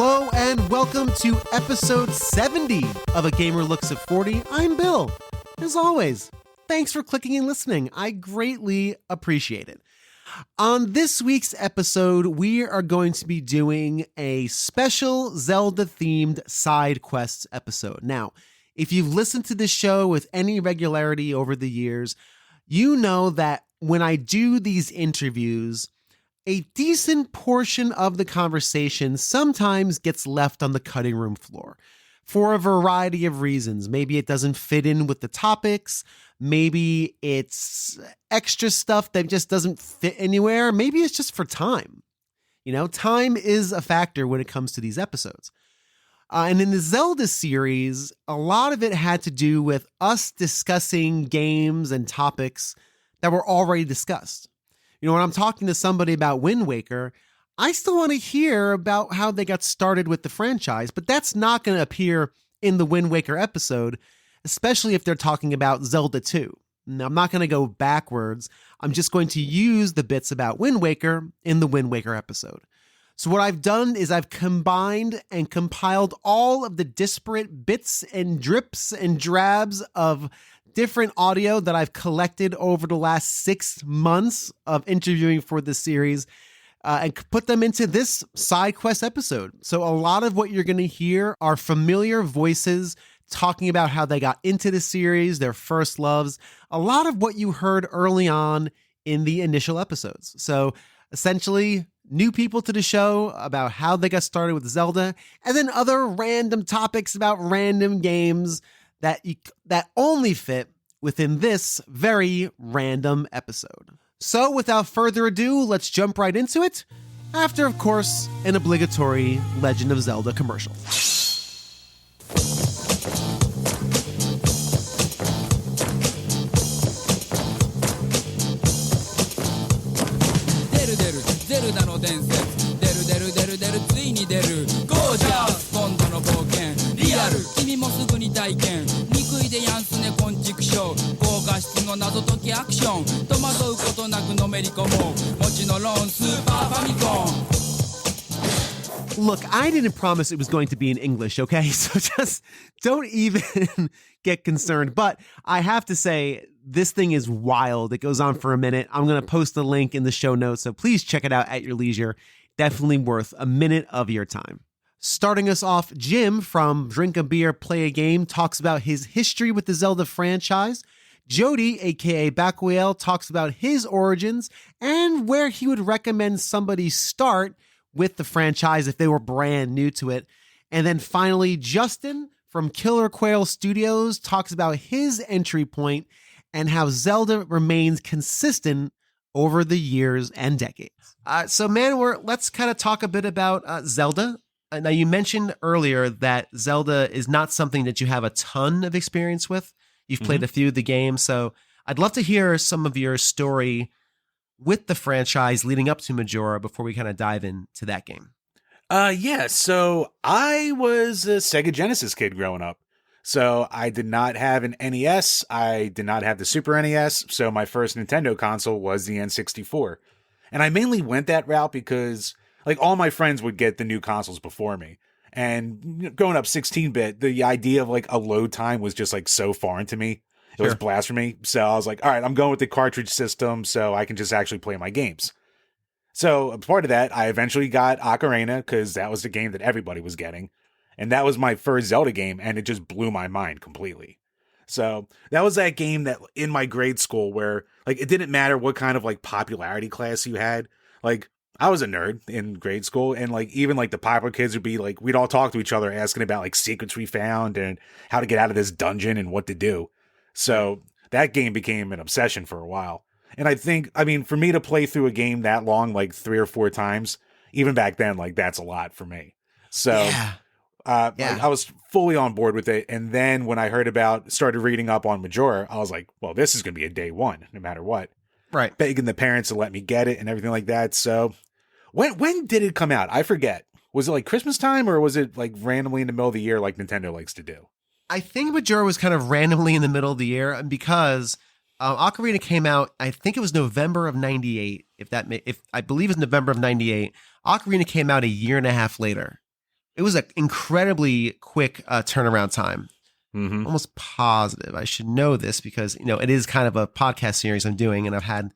Hello and welcome to episode 70 of A Gamer Looks at 40. I'm Bill. As always, thanks for clicking and listening. I greatly appreciate it. On this week's episode, we are going to be doing a special Zelda-themed side quests episode. Now, if you've listened to this show with any regularity over the years, you know that when I do these interviews, a decent portion of the conversation sometimes gets left on the cutting room floor for a variety of reasons. Maybe it doesn't fit in with the topics. Maybe it's extra stuff that just doesn't fit anywhere. Maybe it's just for time. You know, time is a factor when it comes to these episodes. And in the Zelda series, a lot of it had to do with us discussing games and topics that were already discussed. You know, when I'm talking to somebody about Wind Waker, I still want to hear about how they got started with the franchise, but that's not going to appear in the Wind Waker episode, especially if they're talking about Zelda 2. Now, I'm not going to go backwards. I'm just going to use the bits about Wind Waker in the Wind Waker episode. So what I've done is I've combined and compiled all of the disparate bits and drips and drabs of different audio that I've collected over the last 6 months of interviewing for this series and put them into this side quest episode. So a lot of what you're going to hear are familiar voices talking about how they got into the series, their first loves, a lot of what you heard early on in the initial episodes. So essentially, new people to the show about how they got started with Zelda, and then other random topics about random games that only fit within this very random episode. So without further ado, let's jump right into it, after, of course, an obligatory Legend of Zelda commercial. Zelda の伝説出るついに出るゴージャス今度の冒険リアル君もすぐに体験憎いでやんすね昆虫症高画質の謎解きアクション戸惑うことなくのめり込もうもちのろんスーパーファミコン Look, I didn't promise it was going to be in English, okay? So just don't even get concerned. But I have to say, this thing is wild. It goes on for a minute. I'm going to post the link in the show notes, so please check it out at your leisure. Definitely worth a minute of your time. Starting us off, Jim from Drink a Beer, Play a Game talks about his history with the Zelda franchise. Jodi, aka Quail, talks about his origins and where he would recommend somebody start with the franchise if they were brand new to it. And then finally, Justin from Killer Quail Studios talks about his entry point and how Zelda remains consistent over the years and decades. So man, let's kind of talk a bit about Zelda. Now, you mentioned earlier that Zelda is not something that you have a ton of experience with. You've played a few of the games, so I'd love to hear some of your story with the franchise leading up to Majora before we kind of dive into that game. Yeah, so I was a Sega Genesis kid growing up. So I did not have an NES. I did not have the Super NES. So my first Nintendo console was the N64. And I mainly went that route because like all my friends would get the new consoles before me. And growing up 16-bit, the idea of like a load time was just like so foreign to me. It was blasphemy. So I was like, all right, I'm going with the cartridge system so I can just actually play my games. So as part of that, I eventually got Ocarina because that was the game that everybody was getting. And that was my first Zelda game, and it just blew my mind completely. So that was that game that in my grade school where like it didn't matter what kind of like popularity class you had. Like I was a nerd in grade school, and like even like the popular kids would be like, we'd all talk to each other asking about like secrets we found and how to get out of this dungeon and what to do. So that game became an obsession for a while. And I think, I mean, for me to play through a game that long, like 3 or 4 times, even back then, like that's a lot for me. So I was fully on board with it. And then when I started reading up on Majora, I was like, well, this is going to be a day one, no matter what. Right. Begging the parents to let me get it and everything like that. So when did it come out? I forget. Was it like Christmas time or was it like randomly in the middle of the year like Nintendo likes to do? I think Majora was kind of randomly in the middle of the year because Ocarina came out, I think it was November of 98. If I believe it's November of 98. Ocarina came out a year and a half later. It was an incredibly quick turnaround time. Mm-hmm. Almost positive. I should know this because, it is kind of a podcast series I'm doing, and I've had,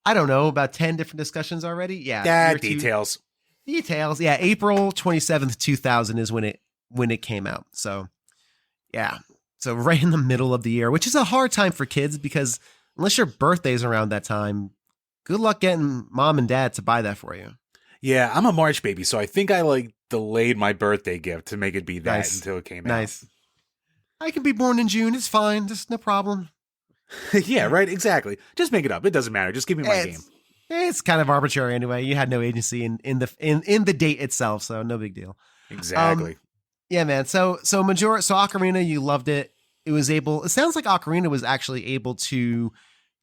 I don't know, about 10 different discussions already. Yeah. Details. Details. Yeah. April 27th, 2000 is when it came out. So, yeah. So right in the middle of the year, which is a hard time for kids because unless your birthday's around that time, good luck getting mom and dad to buy that for you. Yeah, I'm a March baby, so I think I delayed my birthday gift to make it be that until it came out. Nice. I can be born in June. It's fine. Just no problem. Yeah, right. Exactly. Just make it up. It doesn't matter. Just give me my game. It's kind of arbitrary anyway. You had no agency in the date itself, so no big deal. Exactly. Yeah, man. So Ocarina, you loved it. It sounds like Ocarina was actually able to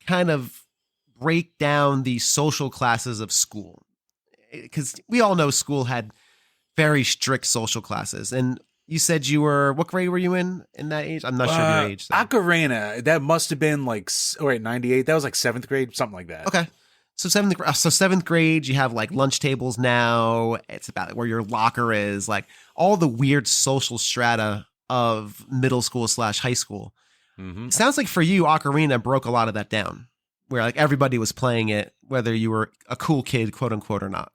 kind of break down the social classes of school. Because we all know school had very strict social classes. And you said what grade were you in that age? I'm not sure of your age. So. Ocarina, that must have been 98. That was 7th grade, something like that. Okay. So seventh grade, you have lunch tables now. It's about where your locker is, all the weird social strata of middle school / high school. Mm-hmm. It sounds like for you, Ocarina broke a lot of that down, where everybody was playing it, whether you were a cool kid, quote unquote, or not.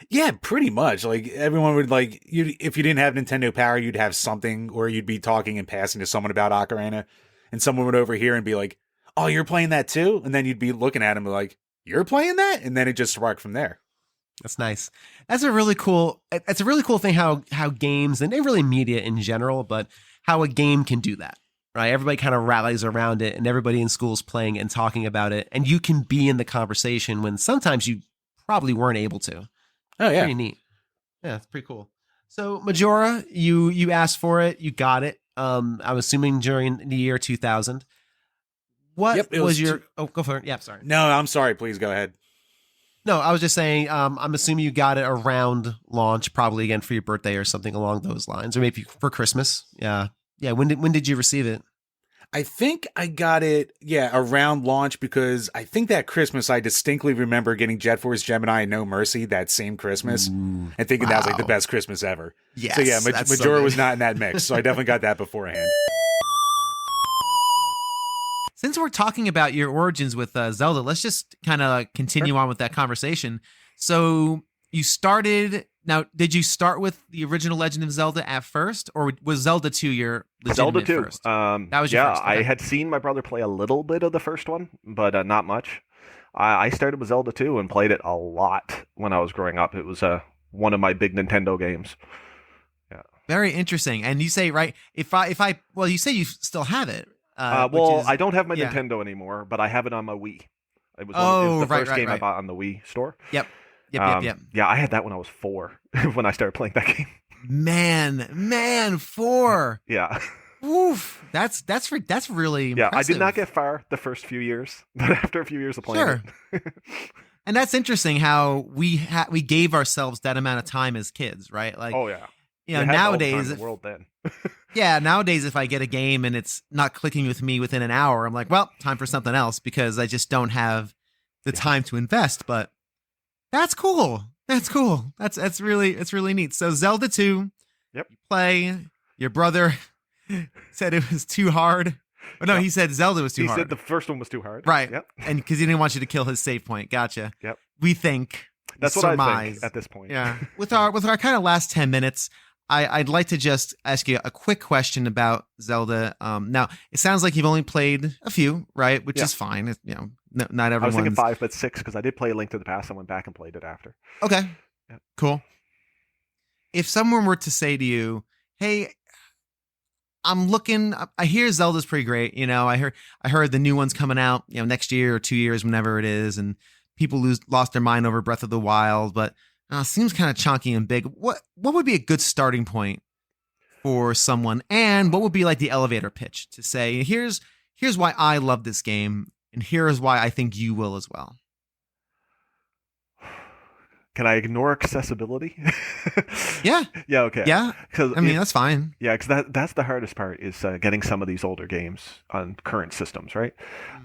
Yeah, pretty much. Everyone would if you didn't have Nintendo Power, you'd have something, or you'd be talking and passing to someone about Ocarina, and someone would overhear and be like, "Oh, you're playing that too?" And then you'd be looking at him like, "You're playing that?" And then it just sparked from there. That's nice. It's a really cool thing how games and really media in general, but how a game can do that, right? Everybody kind of rallies around it and everybody in school is playing and talking about it. And you can be in the conversation when sometimes you probably weren't able to. Oh, yeah. Pretty neat. Yeah, it's pretty cool. So Majora, you asked for it. You got it. I'm assuming during the year 2000. What was your... go for it. Yeah, sorry. No, I'm sorry. Please go ahead. No, I was just saying, I'm assuming you got it around launch, probably again for your birthday or something along those lines, or maybe for Christmas. Yeah. Yeah. When did you receive it? I think I got it, around launch, because I think that Christmas I distinctly remember getting Jet Force Gemini and No Mercy that same Christmas and thinking that was the best Christmas ever. Yes. So yeah, Majora was not in that mix, so I definitely got that beforehand. Since we're talking about your origins with Zelda, let's just kind of continue on with that conversation. So you started... Now, did you start with the original Legend of Zelda at first, or was Zelda 2 your legitimate Zelda 2. first? That was your first. Okay. I had seen my brother play a little bit of the first one, but not much. I started with Zelda 2 and played it a lot when I was growing up. It was one of my big Nintendo games. Yeah. Very interesting. And you say, right, you say you still have it. I don't have my Nintendo anymore, but I have it on my Wii. It was the first game I bought on the Wii store. Yep. Yeah, I had that when I was 4 when I started playing that game. Man, 4. Yeah. Oof. That's really impressive. I did not get far the first few years, but after a few years of playing it. And that's interesting how we gave ourselves that amount of time as kids, right? Oh yeah. Nowadays, world then. Nowadays, if I get a game and it's not clicking with me within an hour, I'm like, well, time for something else because I just don't have the time to invest. But that's cool. That's really neat. So Zelda 2, yep. You play. Your brother said it was too hard. Oh, no, he said Zelda was too hard. He said the first one was too hard. Right. Yep. And because he didn't want you to kill his save point. Gotcha. Yep. We think. That's what I think at this point. Yeah. With our kind of last 10 minutes, I'd like to just ask you a quick question about Zelda. Now, it sounds like you've only played a few, right? Which is fine. Not everyone. I was thinking 5, but 6 because I did play A Link to the Past. I went back and played it after. Okay. Yeah. Cool. If someone were to say to you, "Hey, I hear Zelda's pretty great. I heard the new one's coming out, next year or 2 years, whenever it is, and people lost their mind over Breath of the Wild, but seems kind of chunky and big. What would be a good starting point for someone, and what would be like the elevator pitch to say, here's why I love this game, and here's why I think you will as well? Can I ignore accessibility? Yeah. Yeah. Okay. Yeah. That's fine. Yeah, because that's the hardest part is getting some of these older games on current systems, right?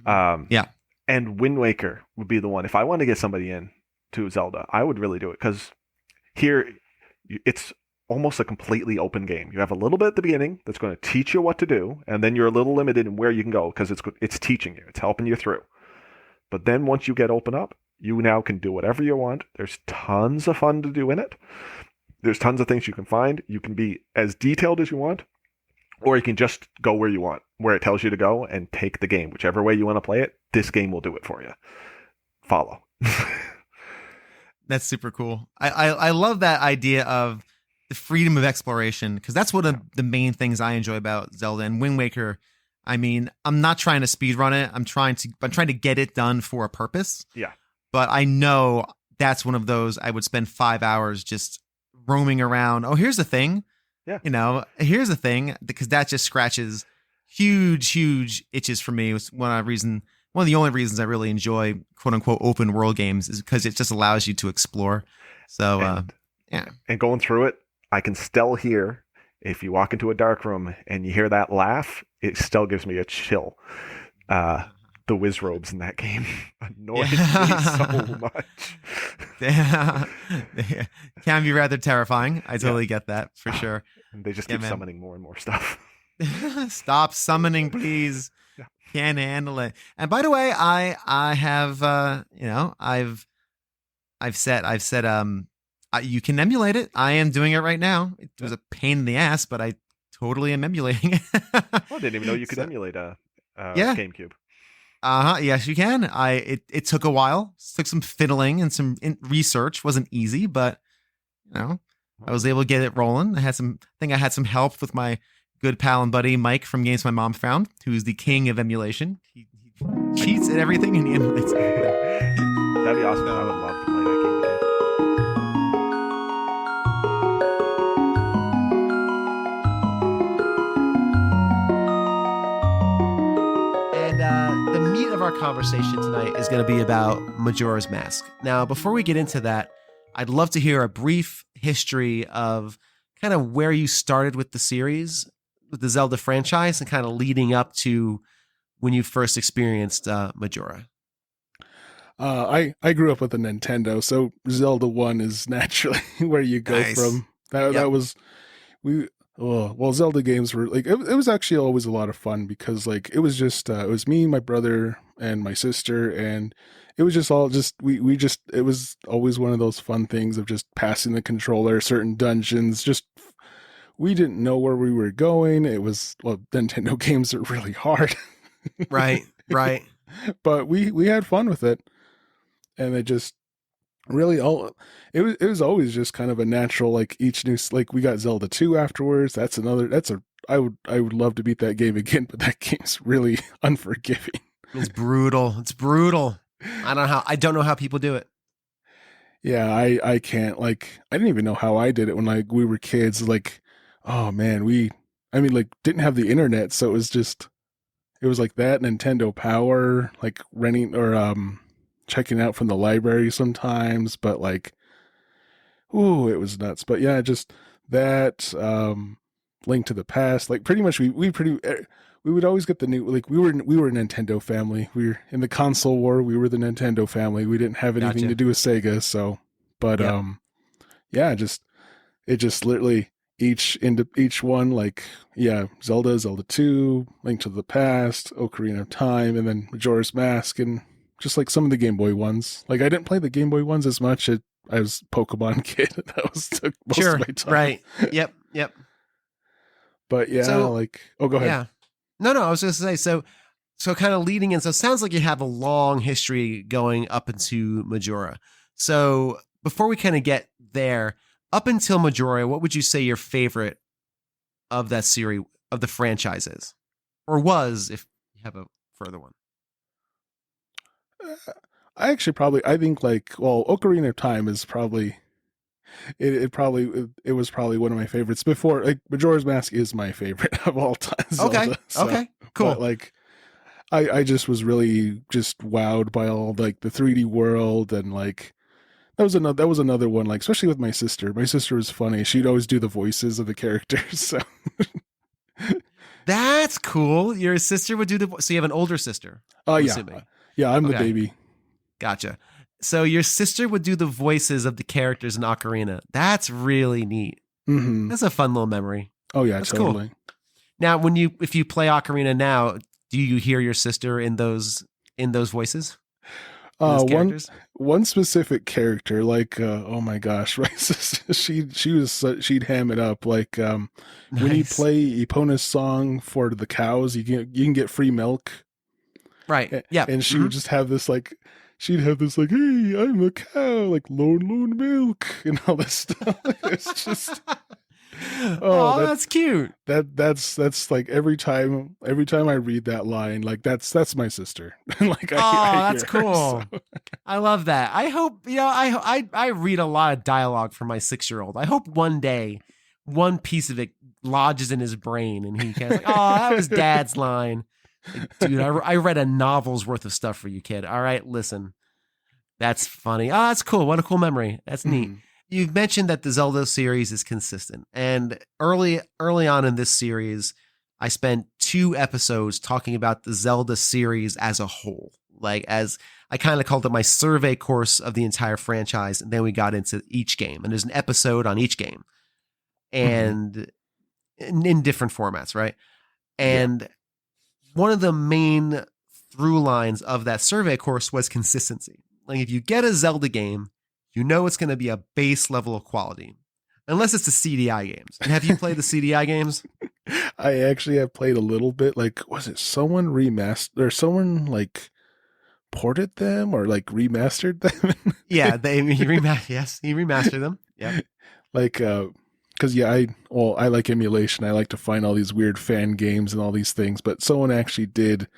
Yeah. And Wind Waker would be the one. If I want to get somebody in to Zelda, I would really do it because here it's almost a completely open game. You have a little bit at the beginning that's going to teach you what to do, and then you're a little limited in where you can go because it's teaching you, it's helping you through. But then once you get open up, you now can do whatever you want. There's tons of fun to do in it. There's tons of things you can find. You can be as detailed as you want, or you can just go where you want, where it tells you to go, and take the game. Whichever way you want to play it, this game will do it for you. Follow. That's super cool. I love that idea of the freedom of exploration, because that's one of the main things I enjoy about Zelda and Wind Waker. I mean, I'm not trying to speed run it. I'm trying to get it done for a purpose. Yeah. But I know that's one of those I would spend 5 hours just roaming around. Oh, here's the thing. Yeah. Here's the thing, because that just scratches huge itches for me. It's one of the only reasons I really enjoy quote unquote open world games is because it just allows you to explore. So, yeah. And going through it, I can still hear, if you walk into a dark room and you hear that laugh, it still gives me a chill. The whiz robes in that game annoyed me so much. Yeah. Can be rather terrifying. I totally get that for sure. And they just keep summoning more and more stuff. Stop summoning, please. Yeah. Can't handle it. And by the way, I have I've said you can emulate it. I am doing it right now. It was a pain in the ass, but I totally am emulating it. I didn't even know you could emulate a GameCube. Yes, you can. It took a while. It took some fiddling and some research. Wasn't easy, but I was able to get it rolling. I had some help with my good pal and buddy Mike from Games My Mom Found, who's the king of emulation. He cheats at everything and he emulates. That'd be awesome. I would love to play that game again. The meat of our conversation tonight is going to be about Majora's Mask. Now, before we get into that, I'd love to hear a brief history of kind of where you started with the series, with the Zelda franchise, and kind of leading up to when you first experienced Majora. I grew up with a Nintendo, so Zelda 1 is naturally where you go from. That was Zelda games were like it was actually always a lot of fun because like it was just it was me, my brother, and my sister, and it was just all just we just it was always one of those fun things of just passing the controller certain dungeons. Just we didn't know where we were going. It was Nintendo games are really hard, right, but we had fun with it, and it just really it was always just kind of a natural, like each new, like we got Zelda 2 afterwards. I would love to beat that game again, but that game's really unforgiving. It's brutal. I don't know how people do it. Yeah, I can't, like I didn't even know how I did it when like we were kids. Like, oh man, didn't have the internet, so it was like that Nintendo Power, like renting or checking out from the library sometimes, but like, ooh, it was nuts. But yeah, just that Link to the Past, like pretty much we would always get the new, like we were a Nintendo family. We were in the console war. We were the Nintendo family. We didn't have anything to do with Sega. So, but it just literally each one, like, yeah, Zelda 2, Link to the Past, Ocarina of Time, and then Majora's Mask, and just like some of the Game Boy ones. Like I didn't play the Game Boy ones as much. I was Pokemon kid. That took most of my time. Right. Yep. But yeah, go ahead. Yeah. No, I was going to say, so kind of leading in. So it sounds like you have a long history going up into Majora. So before we kind of get there, up until Majora, what would you say your favorite of that series, of the franchise is? Or was, if you have a further one? I think Ocarina of Time is probably it was probably one of my favorites before. Like Majora's Mask is my favorite of all time. Zelda, okay, cool. But like I just was really just wowed by all like the 3D world, and like that was another one, like especially with my sister. My sister was funny. She'd always do the voices of the characters. So that's cool. Your sister would do so you have an older sister? Yeah, I'm the baby. Gotcha. So your sister would do the voices of the characters in Ocarina. That's really neat. Mm-hmm. That's a fun little memory. Oh yeah, That's cool. totally. Now, if you play Ocarina now, do you hear your sister in those voices? In those characters? One specific character, like oh my gosh, right? She'd ham it up. Like when you Nice. play Epona's song for the cows, you can get free milk. Right. Yeah. And she would just have this like, she'd have this like, hey, I'm a cow, like loan milk and all this stuff. It's just oh, that's cute. That's like every time I read that line, like that's my sister. Like I that's hear her, cool. so. I love that. I hope, I read a lot of dialogue for my 6-year-old. I hope one day one piece of it lodges in his brain and he can like, oh, that was Dad's line. Like, dude, I read a novel's worth of stuff for you, kid. All right, listen. That's funny. Oh, that's cool. What a cool memory. That's neat. Mhm. You've mentioned that the Zelda series is consistent. And early on in this series, I spent 2 episodes talking about the Zelda series as a whole. Like, as I kind of called it my survey course of the entire franchise. And then we got into each game. And there's an episode on each game. And in different formats, right? And one of the main through lines of that survey course was consistency. Like, if you get a Zelda game, you know it's going to be a base level of quality. Unless it's the CDI games. And have you played the CDI games? I actually have played a little bit. Like, was it someone remastered or someone like ported them or like remastered them? Yeah, he remastered them. Yeah. Like, because I like emulation. I like to find all these weird fan games and all these things. But someone actually did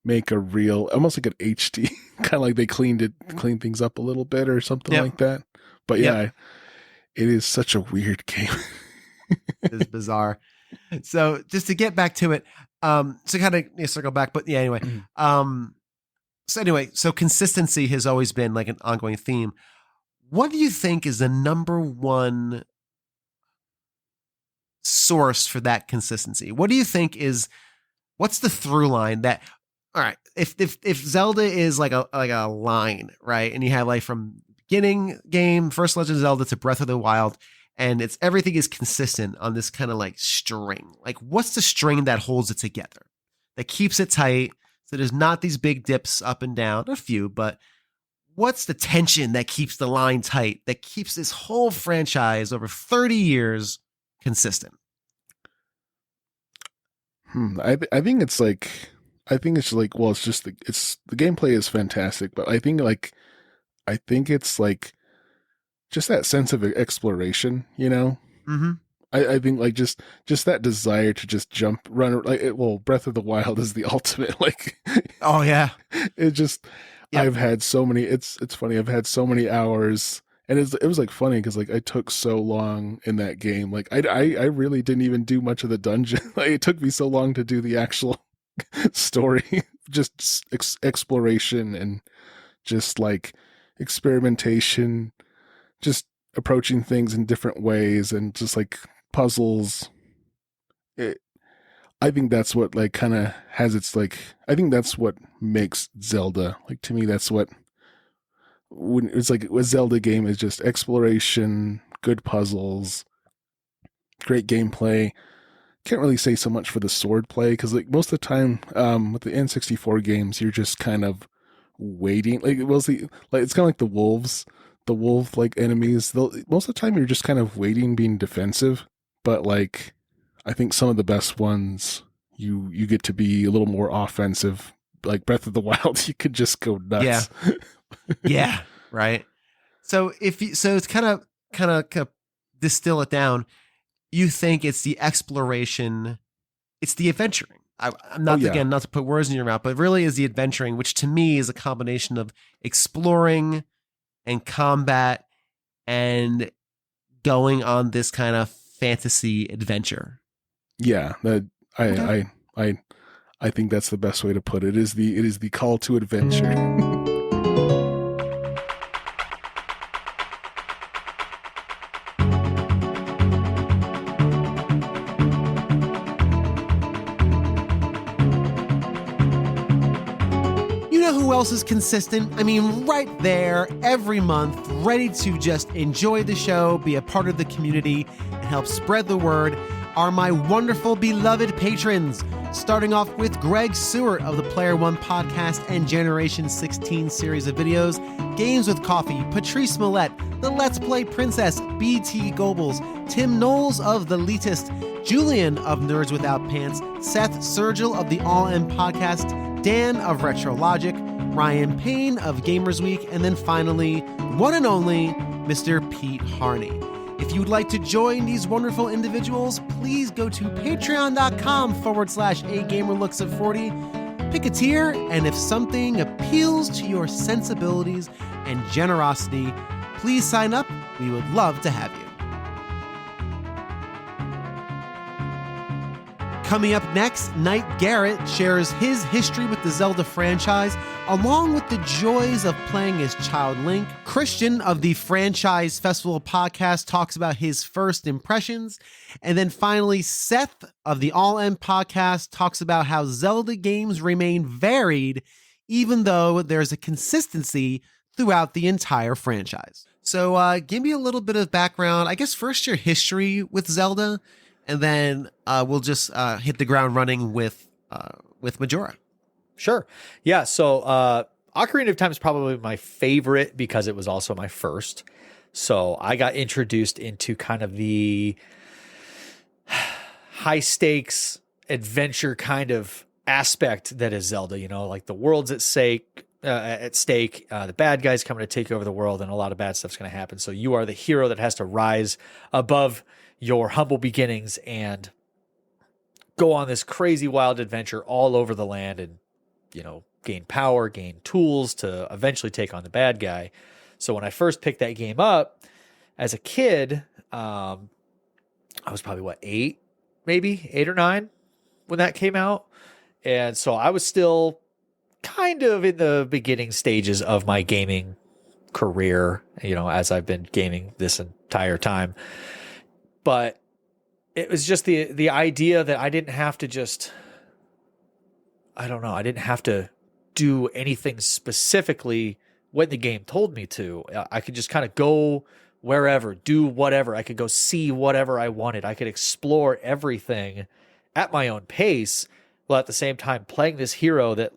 make a real, almost like an HD, kind of like they cleaned things up a little bit or something like that. But yeah, it is such a weird game. It's bizarre. So just to get back to it, so kind of circle back, but yeah, anyway. So consistency has always been like an ongoing theme. What do you think is the number one source for that consistency? What do you think what's the through line that, all right, if Zelda is like a line, right? And you have like from beginning game, first Legend of Zelda to Breath of the Wild, and everything is consistent on this kind of like string. Like, what's the string that holds it together, that keeps it tight, so there's not these big dips up and down? A few, but what's the tension that keeps the line tight, that keeps this whole franchise over 30 years consistent? I think it's like, well, it's just the gameplay is fantastic, but I think it's like just that sense of exploration, you know? Mm-hmm. I think like just that desire to just jump, run, like Breath of the Wild is the ultimate, like, oh yeah. It just, yep. I've had so many, it's funny. I've had so many hours, and it was like funny because like I took so long in that game. Like I really didn't even do much of the dungeon. Like, it took me so long to do the actual story, just exploration and just like experimentation, just approaching things in different ways and just like puzzles. I think that's what like kind of has its like, I think that's what makes Zelda, like, to me, that's what, when it's like a Zelda game is just exploration, good puzzles, great gameplay. Can't really say so much for the sword play, because like most of the time with the N64 games, you're just kind of waiting. Like, it's kind of like the wolf like enemies. Most of the time you're just kind of waiting, being defensive. But like, I think some of the best ones, you get to be a little more offensive. Like Breath of the Wild, you could just go nuts. Yeah. Yeah. Right. So it's kind of distill it down. You think it's the exploration, it's the adventuring. I'm not, again, not to put words in your mouth, but really is the adventuring, which to me is a combination of exploring and combat and going on this kind of fantasy adventure. Yeah, I think that's the best way to put it. It is the call to adventure. Who else is consistent? I mean, right there every month, ready to just enjoy the show, be a part of the community, and help spread the word are my wonderful, beloved patrons. Starting off with Greg Seward of the Player One podcast and Generation 16 series of videos, Games with Coffee, Patrice Millette, the Let's Play Princess, BT Goebbels, Tim Knowles of The Elitist, Julian of Nerds Without Pants, Seth Sergil of the All In podcast, Dan of Retro Logic, Ryan Payne of Gamers Week, and then finally, one and only, Mr. Pete Harney. If you would like to join these wonderful individuals, please go to patreon.com/agamerlooks40. Pick a tier, and if something appeals to your sensibilities and generosity, please sign up. We would love to have you. Coming up next, Knight Gareint shares his history with the Zelda franchise, along with the joys of playing as Child Link. Christian of the Franchise Festival podcast talks about his first impressions. And then finally, Seth of the All In podcast talks about how Zelda games remain varied, even though there's a consistency throughout the entire franchise. So give me a little bit of background. I guess first your history with Zelda, and then we'll just hit the ground running with Majora. Sure. Yeah. So Ocarina of Time is probably my favorite because it was also my first. So I got introduced into kind of the high stakes adventure kind of aspect that is Zelda. You know, like the world's at stake. The bad guys coming to take over the world, and a lot of bad stuff's going to happen. So you are the hero that has to rise above your humble beginnings and go on this crazy wild adventure all over the land and, you know, gain power, gain tools to eventually take on the bad guy. So when I first picked that game up as a kid, I was probably 8 or 9 when that came out. And so I was still kind of in the beginning stages of my gaming career, you know, as I've been gaming this entire time. But it was just the idea that I didn't have to I didn't have to do anything specifically when the game told me to. I could just kind of go wherever, do whatever. I could go see whatever I wanted. I could explore everything at my own pace, while at the same time playing this hero that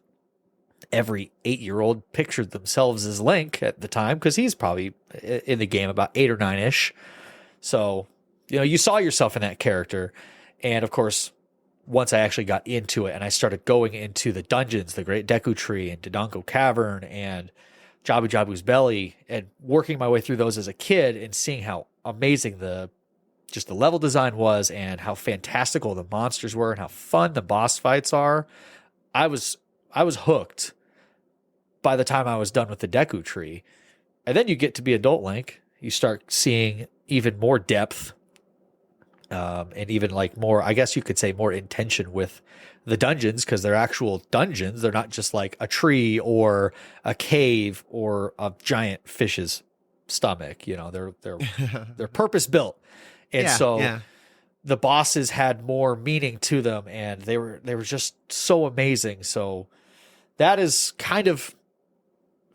every 8-year-old pictured themselves as Link at the time, because he's probably in the game about 8 or 9-ish. So, you know, you saw yourself in that character. And of course, once I actually got into it and I started going into the dungeons, the Great Deku Tree and Dodongo Cavern and Jabu Jabu's Belly, and working my way through those as a kid and seeing how amazing the level design was and how fantastical the monsters were and how fun the boss fights are, I was hooked by the time I was done with the Deku Tree. And then you get to be adult Link. You start seeing even more depth, and even like more, I guess you could say, more intention with the dungeons, because they're actual dungeons. They're not just like a tree or a cave or a giant fish's stomach. You know, they're purpose built, and the bosses had more meaning to them, and they were just so amazing. So that is kind of,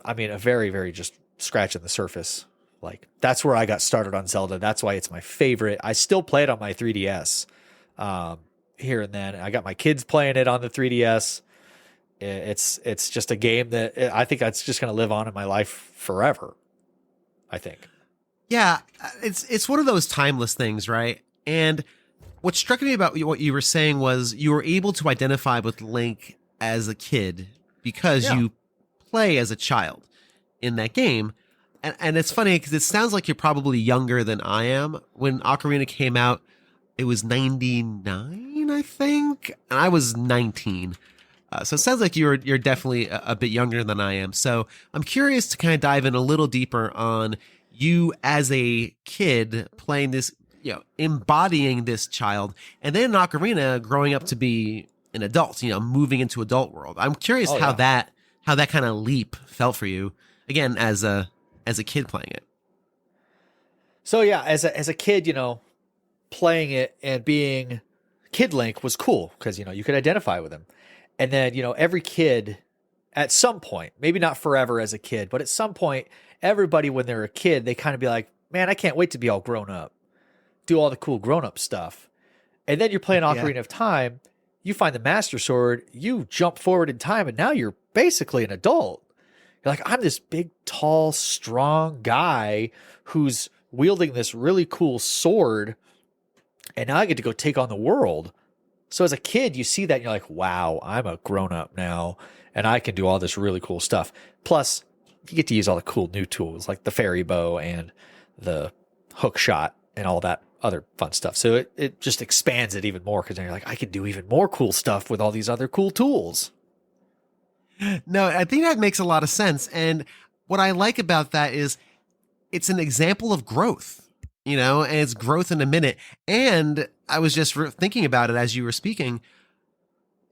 I mean, a very, very just scratching the surface. Like, that's where I got started on Zelda. That's why it's my favorite. I still play it on my 3DS here and then. I got my kids playing it on the 3DS. It's just a game that I think it's just going to live on in my life forever, I think. Yeah, it's one of those timeless things, right? And what struck me about what you were saying was you were able to identify with Link as a kid because you play as a child in that game. And it's funny because it sounds like you're probably younger than I am. When Ocarina came out, it was 99, I think, and I was 19. So it sounds like you're definitely a bit younger than I am. So I'm curious to kind of dive in a little deeper on you as a kid playing this, you know, embodying this child, and then in Ocarina growing up to be an adult, you know, moving into adult world. I'm curious how that kind of leap felt for you, again, as a kid playing it. So yeah, as a kid, you know, playing it and being Kid Link was cool because, you know, you could identify with him. And then, you know, every kid at some point, maybe not forever as a kid, but at some point, everybody when they're a kid, they kind of be like, man, I can't wait to be all grown up. do all the cool grown-up stuff. And then you're playing Yeah. Ocarina of Time, you find the Master Sword, you jump forward in time, and now you're basically an adult. You're like, I'm this big, tall, strong guy who's wielding this really cool sword, and now I get to go take on the world. So as a kid, you see that and you're like, wow, I'm a grown-up now, and I can do all this really cool stuff. Plus, you get to use all the cool new tools like the fairy bow and the hook shot and all that other fun stuff. So it just expands it even more, because then you're like, I can do even more cool stuff with all these other cool tools. No, I think that makes a lot of sense. And what I like about that is it's an example of growth, and it's growth in a minute. And I was just thinking about it as you were speaking.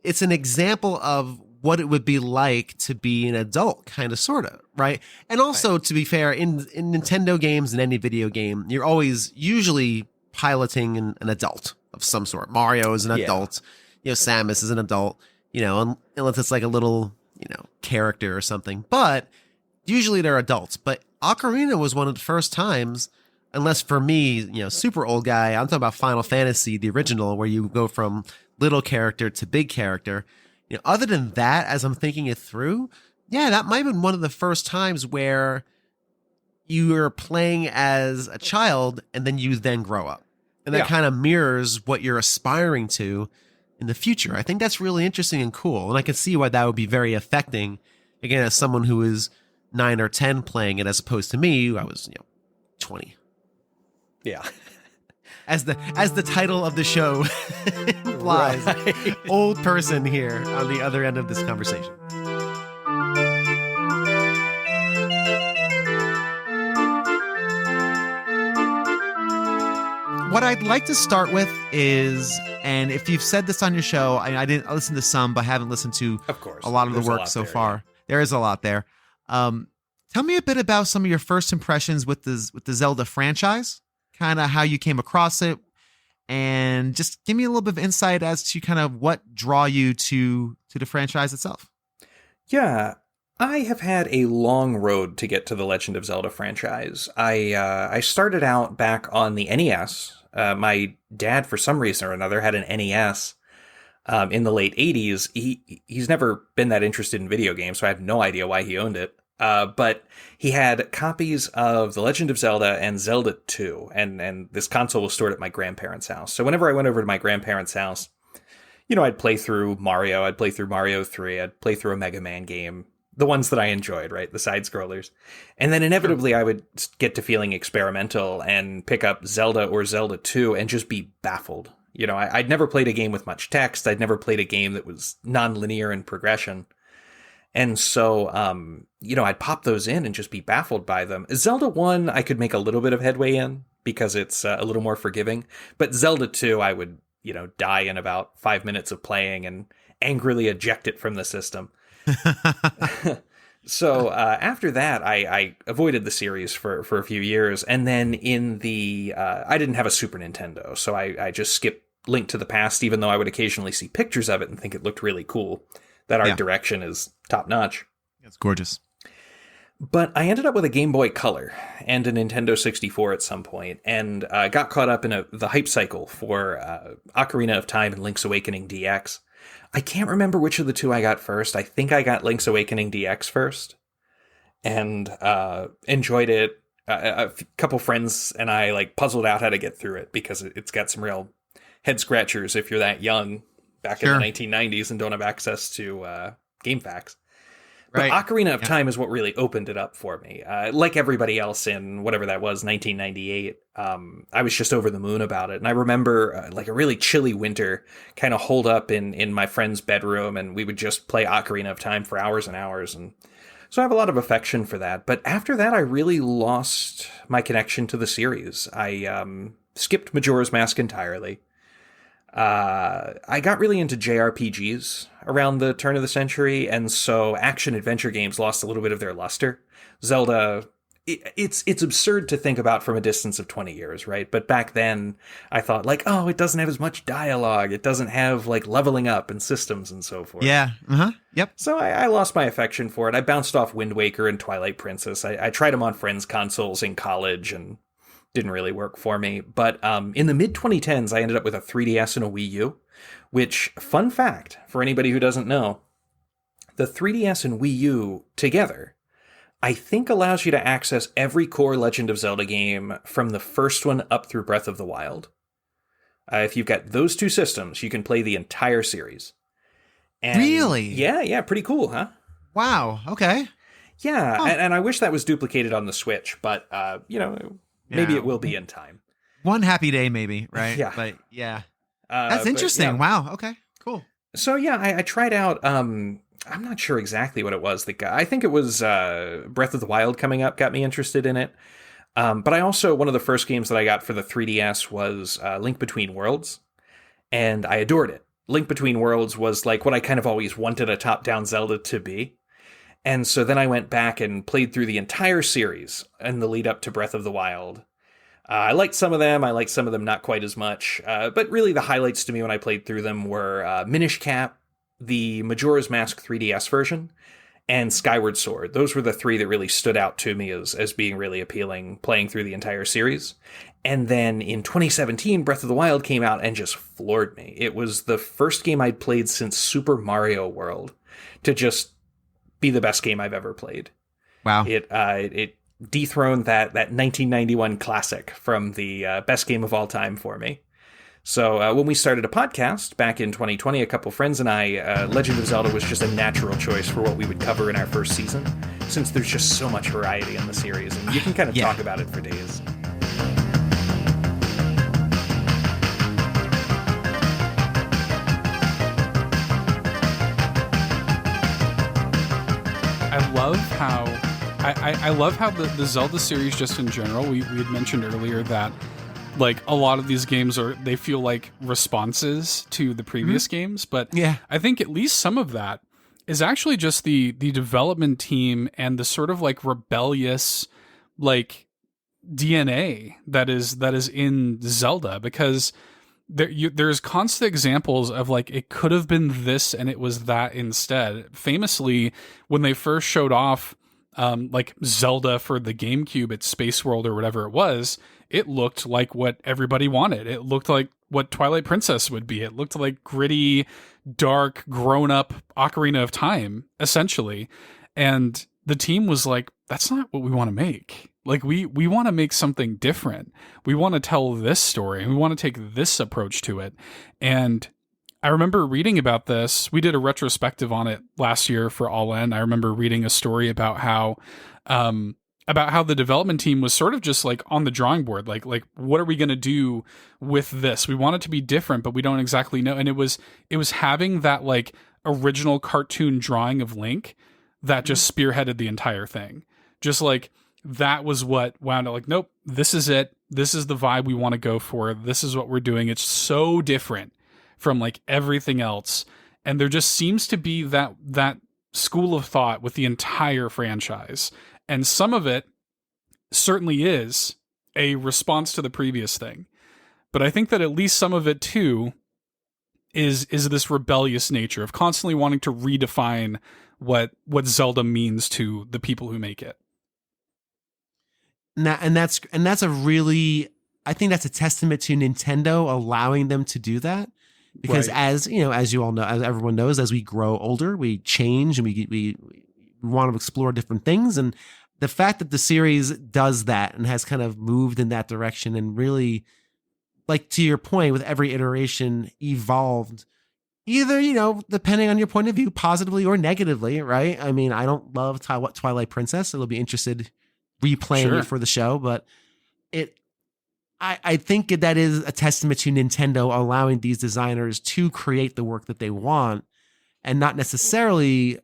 It's an example of what it would be like to be an adult, kind of, sort of, right? And also, to be fair, in Nintendo games and any video game, you're always usually piloting an adult of some sort. Mario is an adult, Samus is an adult, unless it's like a little, character or something. But usually they're adults. But Ocarina was one of the first times, unless for me, super old guy, I'm talking about Final Fantasy, the original, where you go from little character to big character. Other than that, as I'm thinking it through, yeah, that might have been one of the first times where you were playing as a child and then you then grow up. And that kind of mirrors what you're aspiring to in the future. I think that's really interesting and cool. And I can see why that would be very affecting, again, as someone who is 9 or 10 playing it, as opposed to me, who I was, 20. Yeah. As the title of the show implies, Right. old person here on the other end of this conversation. What I'd like to start with is, and if you've said this on your show, I didn't listen to some, but haven't listened to Of course. a lot of the There's a work lot so there, far. There is a lot there. Tell me a bit about some of your first impressions with the Zelda franchise, kind of how you came across it, and just give me a little bit of insight as to kind of what draw you to the franchise itself. Yeah, I have had a long road to get to the Legend of Zelda franchise. I started out back on the NES. My dad, for some reason or another, had an NES in the late 80s. He's never been that interested in video games, so I have no idea why he owned it. But he had copies of The Legend of Zelda and Zelda 2, and this console was stored at my grandparents' house. So whenever I went over to my grandparents' house, I'd play through Mario, I'd play through Mario 3, I'd play through a Mega Man game, the ones that I enjoyed, right? The side-scrollers. And then inevitably I would get to feeling experimental and pick up Zelda or Zelda 2 and just be baffled. I'd never played a game with much text. I'd never played a game that was non-linear in progression. And so, I'd pop those in and just be baffled by them. Zelda 1, I could make a little bit of headway in because it's a little more forgiving. But Zelda 2, I would, die in about 5 minutes of playing and angrily eject it from the system. So after that, I avoided the series for a few years. And then I didn't have a Super Nintendo, so I just skipped Link to the Past, even though I would occasionally see pictures of it and think it looked really cool. That art direction is top notch. It's gorgeous. But I ended up with a Game Boy Color and a Nintendo 64 at some point, and got caught up in the hype cycle for Ocarina of Time and Link's Awakening DX. I can't remember which of the two I got first. I think I got Link's Awakening DX first, and enjoyed it. A couple friends and I puzzled out how to get through it, because it's got some real head scratchers if you're that young back in the 1990s and don't have access to game facts. But Ocarina of Time is what really opened it up for me. Like everybody else in whatever that was, 1998, I was just over the moon about it. And I remember a really chilly winter, kind of holed up in my friend's bedroom, and we would just play Ocarina of Time for hours and hours. And so I have a lot of affection for that. But after that, I really lost my connection to the series. I skipped Majora's Mask entirely. I got really into JRPGs around the turn of the century, and so action-adventure games lost a little bit of their luster. Zelda, it's absurd to think about from a distance of 20 years, right? But back then, I thought, it doesn't have as much dialogue, it doesn't have, leveling up and systems and so forth. Yeah, yep. So I lost my affection for it. I bounced off Wind Waker and Twilight Princess. I tried them on friends' consoles in college, and didn't really work for me. But in the mid-2010s, I ended up with a 3DS and a Wii U, which, fun fact, for anybody who doesn't know, the 3DS and Wii U together, I think allows you to access every core Legend of Zelda game from the first one up through Breath of the Wild. If you've got those two systems, you can play the entire series. And Really? Yeah, pretty cool, huh? Wow. Okay. Yeah, Huh. and I wish that was duplicated on the Switch, but, maybe Yeah. it will be in time. One happy day, maybe, right? Yeah. But yeah. But, That's interesting. yeah. Wow. Okay. Cool. So, yeah, I tried out, I'm not sure exactly what it was. I think it was Breath of the Wild coming up got me interested in it. But I also, one of the first games that I got for the 3DS was Link Between Worlds, and I adored it. Link Between Worlds was like what I kind of always wanted a top-down Zelda to be. And so then I went back and played through the entire series in the lead up to Breath of the Wild. I liked some of them. I liked some of them not quite as much. But really the highlights to me when I played through them were Minish Cap, the Majora's Mask 3DS version, and Skyward Sword. Those were the three that really stood out to me as being really appealing playing through the entire series. And then in 2017, Breath of the Wild came out and just floored me. It was the first game I'd played since Super Mario World to just be the best game I've ever played. Wow. It dethroned that 1991 classic from the best game of all time for me. So when we started a podcast back in 2020, a couple friends and I, Legend of Zelda was just a natural choice for what we would cover in our first season, since there's just so much variety in the series, and you can kind of talk about it for days. I love how the Zelda series just in general, we had mentioned earlier that like a lot of these games they feel like responses to the previous games, but Yeah. I think at least some of that is actually just the development team and the sort of like rebellious like DNA that is in Zelda, because there's constant examples of like it could have been this and it was that instead. Famously, when they first showed off like Zelda for the GameCube at Space World or whatever it was, it looked like what everybody wanted. It looked like what Twilight Princess would be. It looked like gritty, dark, grown-up Ocarina of Time, essentially. And the team was like, that's not what we want to make. Like, we want to make something different. We want to tell this story, and we want to take this approach to it. And I remember reading about this. We did a retrospective on it last year for All In. I remember reading a story about how the development team was sort of just like on the drawing board. Like what are we going to do with this? We want it to be different, but we don't exactly know. And it was having that like original cartoon drawing of Link that just spearheaded the entire thing. Just like that was what wound up like, nope, this is it. This is the vibe we want to go for. This is what we're doing. It's so different from like everything else. And there just seems to be that school of thought with the entire franchise. And some of it certainly is a response to the previous thing. But I think that at least some of it too is this rebellious nature of constantly wanting to redefine what Zelda means to the people who make it. And that's a really, I think that's a testament to Nintendo allowing them to do that. Because Right. as you all know, as everyone knows, as we grow older, we change and we want to explore different things. And the fact that the series does that and has kind of moved in that direction and really, like to your point, with every iteration evolved, either, depending on your point of view, positively or negatively, right? I mean, I don't love Twilight Princess. It'll be interested replaying Sure. it for the show, but I think that is a testament to Nintendo allowing these designers to create the work that they want and not necessarily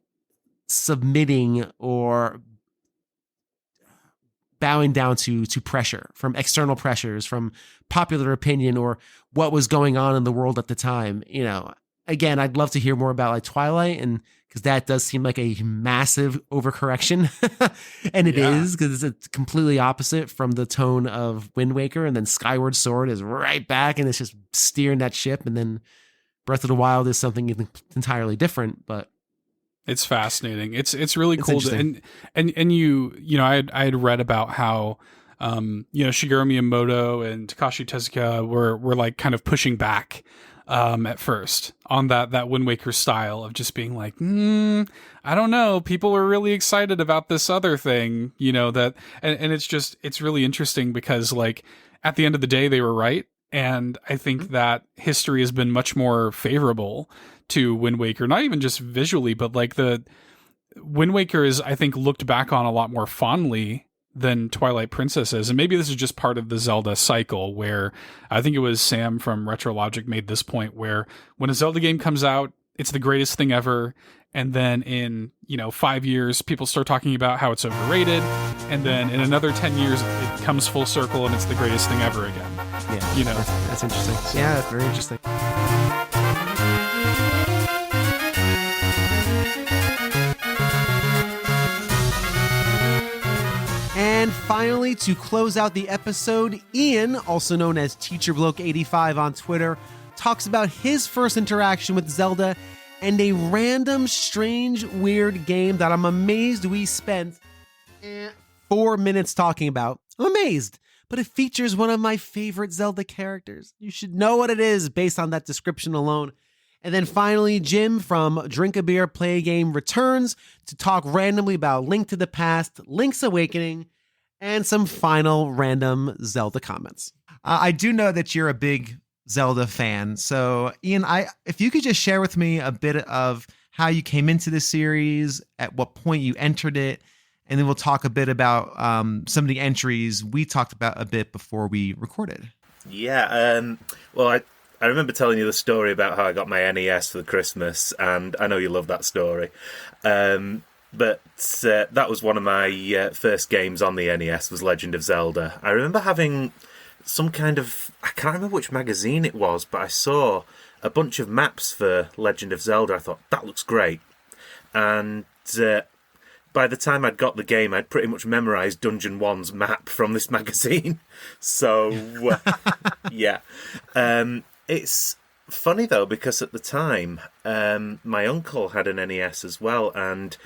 submitting or bowing down to pressure from external pressures, from popular opinion or what was going on in the world at the time. Again, I'd love to hear more about like Twilight, and because that does seem like a massive overcorrection. And it is, because it's completely opposite from the tone of Wind Waker, and then Skyward Sword is right back and it's just steering that ship, and then Breath of the Wild is something entirely different. But It's fascinating. It's really It's cool. interesting. And I had read about how Shigeru Miyamoto and Takashi Tezuka were like kind of pushing back at first on that Wind Waker style of just being like, I don't know, people are really excited about this other thing, that, and it's really interesting because like at the end of the day, they were right. And I think that history has been much more favorable to Wind Waker, not even just visually, but like the Wind Waker is, I think, looked back on a lot more fondly than Twilight Princess is. And maybe this is just part of the Zelda cycle where I think it was Sam from RetroLogic made this point where when a Zelda game comes out, it's the greatest thing ever. And then in, 5 years, people start talking about how it's overrated. And then in another 10 years, it comes full circle and it's the greatest thing ever again. Yeah. That's interesting. Yeah, that's very interesting. And finally, to close out the episode, Ian, also known as TeacherBloke85 on Twitter, talks about his first interaction with Zelda and a random, strange, weird game that I'm amazed we spent 4 minutes talking about. I'm amazed, but it features one of my favorite Zelda characters. You should know what it is based on that description alone. And then finally, Jim from Drink a Beer, Play a Game returns to talk randomly about Link to the Past, Link's Awakening, and some final random Zelda comments. I do know that you're a big Zelda fan. So, Ian, if you could just share with me a bit of how you came into this series, at what point you entered it, and then we'll talk a bit about some of the entries we talked about a bit before we recorded. Yeah, well, I remember telling you the story about how I got my NES for Christmas, and I know you love that story. But that was one of my first games on the NES, was Legend of Zelda. I remember having some kind of, I can't remember which magazine it was, but I saw a bunch of maps for Legend of Zelda. I thought, that looks great. And by the time I'd got the game, I'd pretty much memorised Dungeon 1's map from this magazine. So, yeah. It's funny, though, because at the time, my uncle had an NES as well, and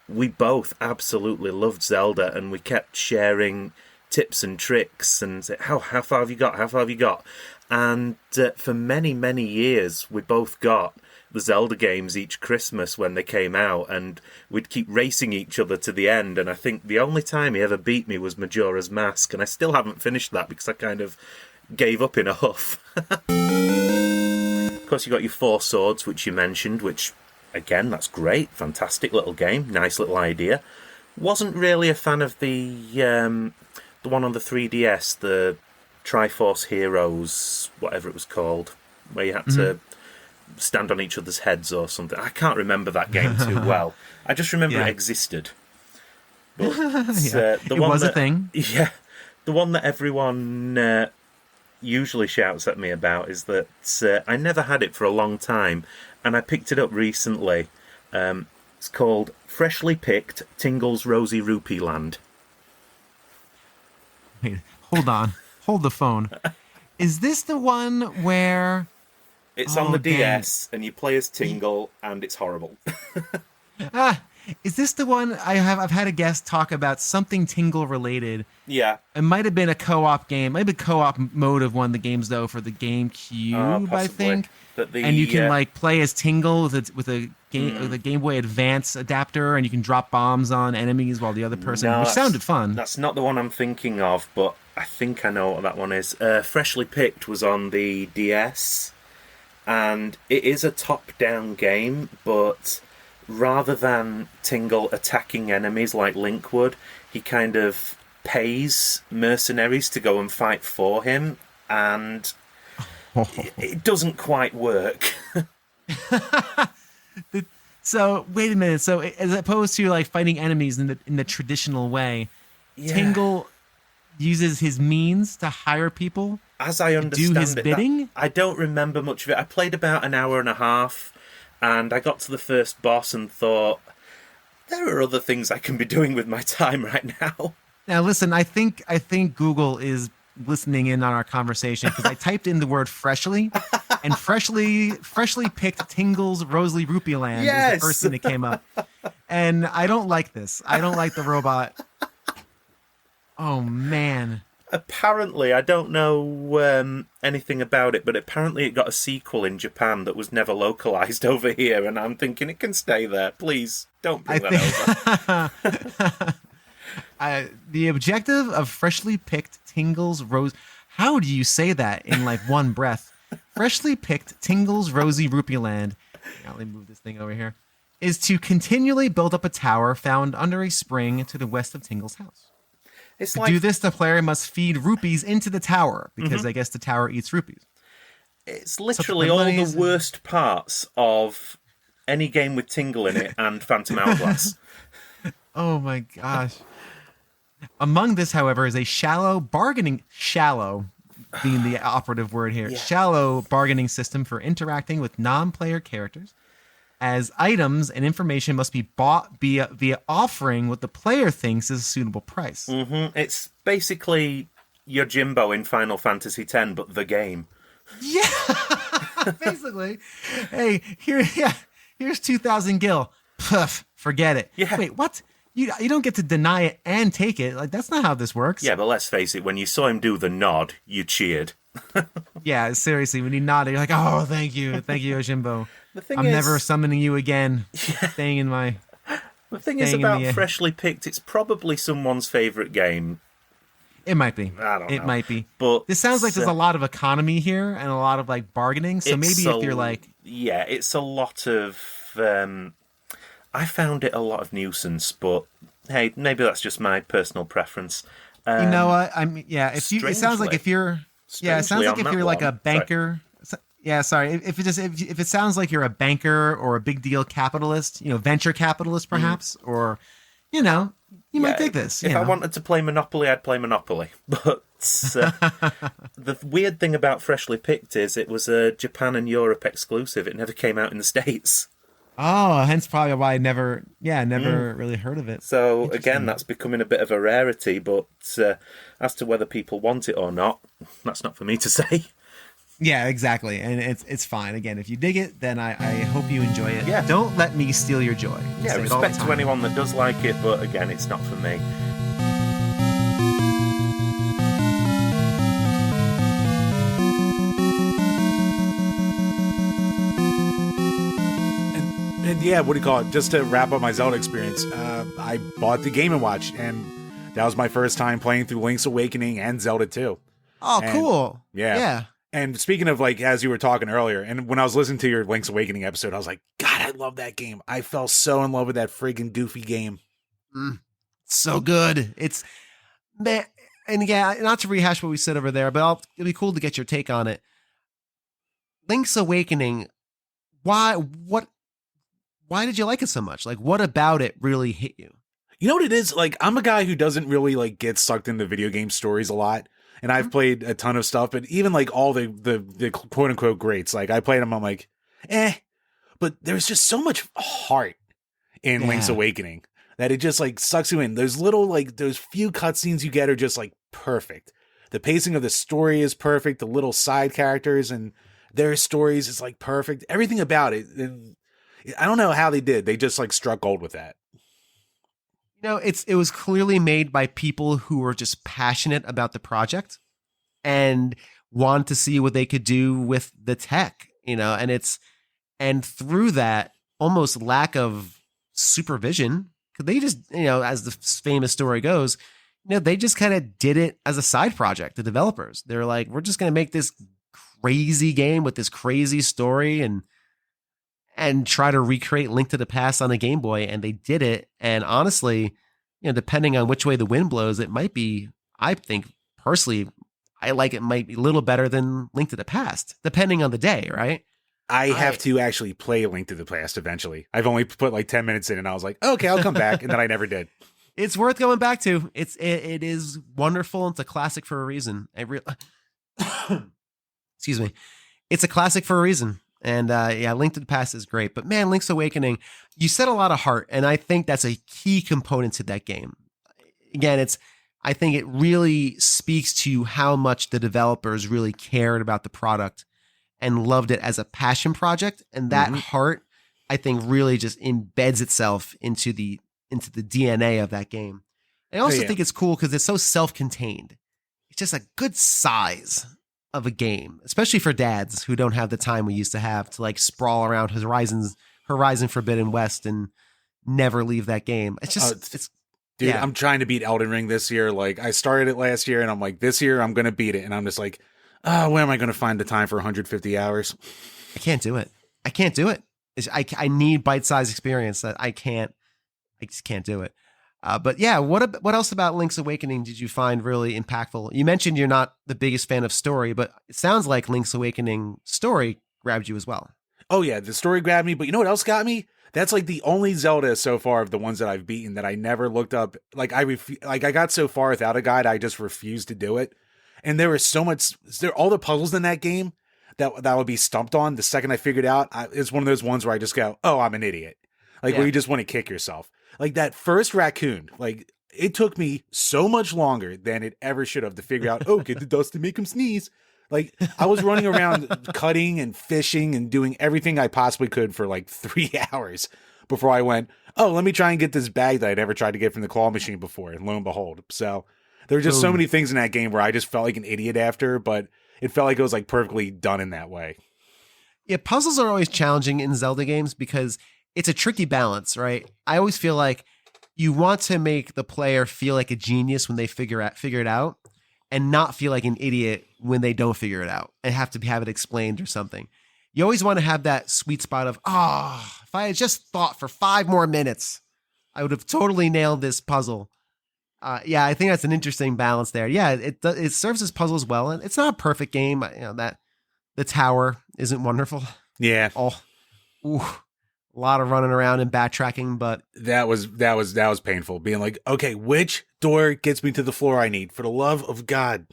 we both absolutely loved Zelda, and we kept sharing tips and tricks and say, how far have you got? How far have you got? And for many, many years, we both got the Zelda games each Christmas when they came out, and we'd keep racing each other to the end. And I think the only time he ever beat me was Majora's Mask, and I still haven't finished that because I kind of gave up in a huff. Of course, you got your 4 swords, which you mentioned, which, again, that's great. Fantastic little game. Nice little idea. Wasn't really a fan of the one on the 3DS, the Triforce Heroes, whatever it was called, where you had to stand on each other's heads or something. I can't remember that game too well. I just remember it existed. But, it was a thing. Yeah. The one that everyone usually shouts at me about is that I never had it for a long time, and I picked it up recently. It's called Freshly Picked Tingle's Rosy Rupee Land. Wait, hold on. Hold the phone. Is this the one where... It's on the DS, and you play as Tingle, and it's horrible. Is this the one I've had a guest talk about something Tingle related? Yeah. It might have been a co-op game. Might have been co-op mode of one of the games though for the GameCube, I think. And you can like play as Tingle with a Game Boy Advance adapter, and you can drop bombs on enemies while the other person, which sounded fun. That's not the one I'm thinking of, but I think I know what that one is. Freshly Picked was on the DS, and it is a top-down game, but rather than Tingle attacking enemies like Link would, he kind of pays mercenaries to go and fight for him, and it doesn't quite work. So wait a minute. So as opposed to like fighting enemies in the traditional way, Tingle uses his means to hire people. As I understand do his bidding. I don't remember much of it. I played about an hour and a half, and I got to the first boss and thought, there are other things I can be doing with my time right now. Now listen, I think Google is listening in on our conversation because I typed in the word freshly, and freshly picked Tingle's Rosy Rupee Land is the first thing that came up. And I don't like this. I don't like the robot. Oh man. Apparently, I don't know anything about it, but apparently it got a sequel in Japan that was never localized over here, and I'm thinking it can stay there. Please, don't bring that over. The objective of freshly picked Tingle's Rose... How do you say that in like one breath? Freshly picked Tingle's Rosy Rupee Land. Now let me move this thing over here. Is to continually build up a tower found under a spring to the west of Tingle's house. It's To like do this, the player must feed rupees into the tower because I guess the tower eats rupees. it's literally all the worst parts of any game with Tingle in it and Phantom Hourglass. Oh my gosh. Among this, however, is a shallow being the operative word here, shallow bargaining system for interacting with non-player characters, as items and information must be bought via offering what the player thinks is a suitable price. It's basically your Jimbo in Final Fantasy X, but the game. Yeah, basically. Hey, here's 2,000 gil. Puff, forget it. Yeah. Wait, what? You don't get to deny it and take it. Like, that's not how this works. Yeah, but let's face it, when you saw him do the nod, you cheered. Yeah, seriously, when he nodded, you're like, oh, thank you, Ojimbo. The thing I'm is, never summoning you again. Staying in my... the thing is staying in about the- Freshly Picked, it's probably someone's favourite game. It might be. I don't know. It might be. But This sounds like there's a lot of economy here and a lot of like bargaining. So maybe if you're like... Yeah, it's a lot of... I found it a lot of nuisance, but hey, maybe that's just my personal preference. You know what? It sounds like if you're... Yeah, it sounds like if you're like a banker... Yeah, sorry. If it sounds like you're a banker or a big deal capitalist, venture capitalist perhaps, or, you might dig this. If I wanted to play Monopoly, I'd play Monopoly. But the weird thing about Freshly Picked is it was a Japan and Europe exclusive. It never came out in the States. Oh, hence probably why I never really heard of it. So again, that's becoming a bit of a rarity. But as to whether people want it or not, that's not for me to say. Yeah, exactly. And it's fine. Again, if you dig it, then I hope you enjoy it. Yeah. Don't let me steal your joy. I Yeah, say it all the respect to time. anyone that does like it, but again, it's not for me. And yeah, what do you call it? Just to wrap up my Zelda experience, I bought the Game & Watch, and that was my first time playing through Link's Awakening and Zelda 2. Oh, And- cool. Yeah. Yeah. And speaking of, like, as you were talking earlier, and when I was listening to your Link's Awakening episode, I was like, God, I love that game. I fell so in love with that friggin' goofy game. So good. It's, man, and yeah, not to rehash what we said over there, but it'll be cool to get your take on it. Link's Awakening, why did you like it so much? Like, what about it really hit you? You know what it is? Like, I'm a guy who doesn't really, like, get sucked into video game stories a lot. And I've played a ton of stuff, but even, like, all the quote-unquote greats, like, I played them, I'm like, But there's just so much heart in Link's Awakening that it just, like, sucks you in. There's little, like, those few cutscenes you get are just, like, perfect. The pacing of the story is perfect. The little side characters and their stories is, like, perfect. Everything about it. And I don't know how they did. They just, like, struck gold with that. It was clearly made by people who were just passionate about the project and want to see what they could do with the tech, and through that almost lack of supervision, because they just, as the famous story goes, they just kind of did it as a side project. The developers, they're like, we're just going to make this crazy game with this crazy story and try to recreate Link to the Past on a Game Boy, and they did it. And honestly, depending on which way the wind blows, it might be, I think personally, I like it might be a little better than Link to the Past, depending on the day, right? I have to actually play Link to the Past eventually. I've only put like 10 minutes in and I was like, okay, I'll come back. And then I never did. It's worth going back to. It is wonderful. It's a classic for a reason. Excuse me. It's a classic for a reason. And Link to the Past is great. But man, Link's Awakening, you said a lot of heart, and I think that's a key component to that game. Again, I think it really speaks to how much the developers really cared about the product and loved it as a passion project. And that heart, I think, really just embeds itself into the DNA of that game. I also think it's cool because it's so self-contained. it's just a good size of a game, especially for dads who don't have the time we used to have to like sprawl around Horizon Forbidden West and never leave that game. It's just, dude, yeah. I'm trying to beat Elden Ring this year. Like, I started it last year, and I'm like, this year I'm going to beat it. And I'm just like, where am I going to find the time for 150 hours? I can't do it. I need bite-sized experience that I just can't do it. But yeah, what else about Link's Awakening did you find really impactful? You mentioned you're not the biggest fan of story, but it sounds like Link's Awakening story grabbed you as well. Oh yeah, the story grabbed me, but you know what else got me? That's like the only Zelda so far of the ones that I've beaten that I never looked up. Like I got so far without a guide, I just refused to do it. And there was so much, all the puzzles in that game that I would be stumped on the second I figured out. It's one of those ones where I just go, oh, I'm an idiot. Like where you just want to kick yourself. Like that first raccoon, like it took me so much longer than it ever should have to figure out, oh, get the dust to make him sneeze. Like I was running around cutting and fishing and doing everything I possibly could for like 3 hours before I went, oh, let me try and get this bag that I never tried to get from the claw machine before. And lo and behold. So there were just so many things in that game where I just felt like an idiot after, but it felt like it was like perfectly done in that way. Yeah, puzzles are always challenging in Zelda games because it's a tricky balance, right? I always feel like you want to make the player feel like a genius when they figure it out and not feel like an idiot when they don't figure it out and have to have it explained or something. You always want to have that sweet spot of, if I had just thought for 5 more minutes, I would have totally nailed this puzzle. I think that's an interesting balance there. Yeah, it serves as puzzles well, and it's not a perfect game. That the tower isn't wonderful. Yeah. A lot of running around and backtracking, but that was painful. Being like, okay, which door gets me to the floor I need? For the love of God.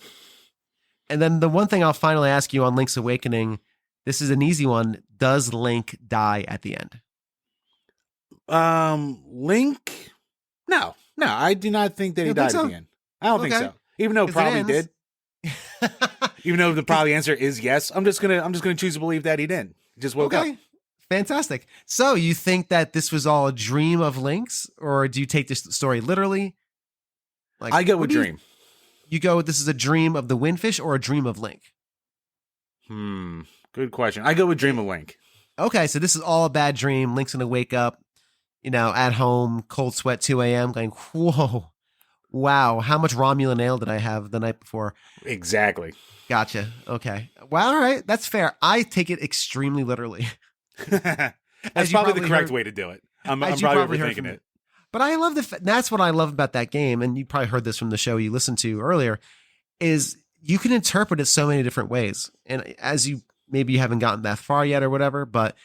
And then the one thing I'll finally ask you on Link's Awakening, this is an easy one. Does Link die at the end? Link? No, I do not think that he died at the end. I don't think so. Even though probably did. Even though the probably answer is yes, I'm just gonna choose to believe that he didn't. He just woke up. Fantastic. So you think that this was all a dream of Link's, or do you take this story literally? Like, I go with dream. You go with this is a dream of the Windfish or a dream of Link? Good question. I go with dream of Link. Okay, so this is all a bad dream. Link's gonna wake up, at home, cold sweat, 2 a.m., going, whoa, wow, how much Romulan ale did I have the night before? Exactly. Gotcha. Okay. Well, all right, that's fair. I take it extremely literally. That's probably the correct way to do it. I'm probably overthinking it. But I love that's what I love about that game, and you probably heard this from the show you listened to earlier, is you can interpret it so many different ways. And as maybe you haven't gotten that far yet or whatever, but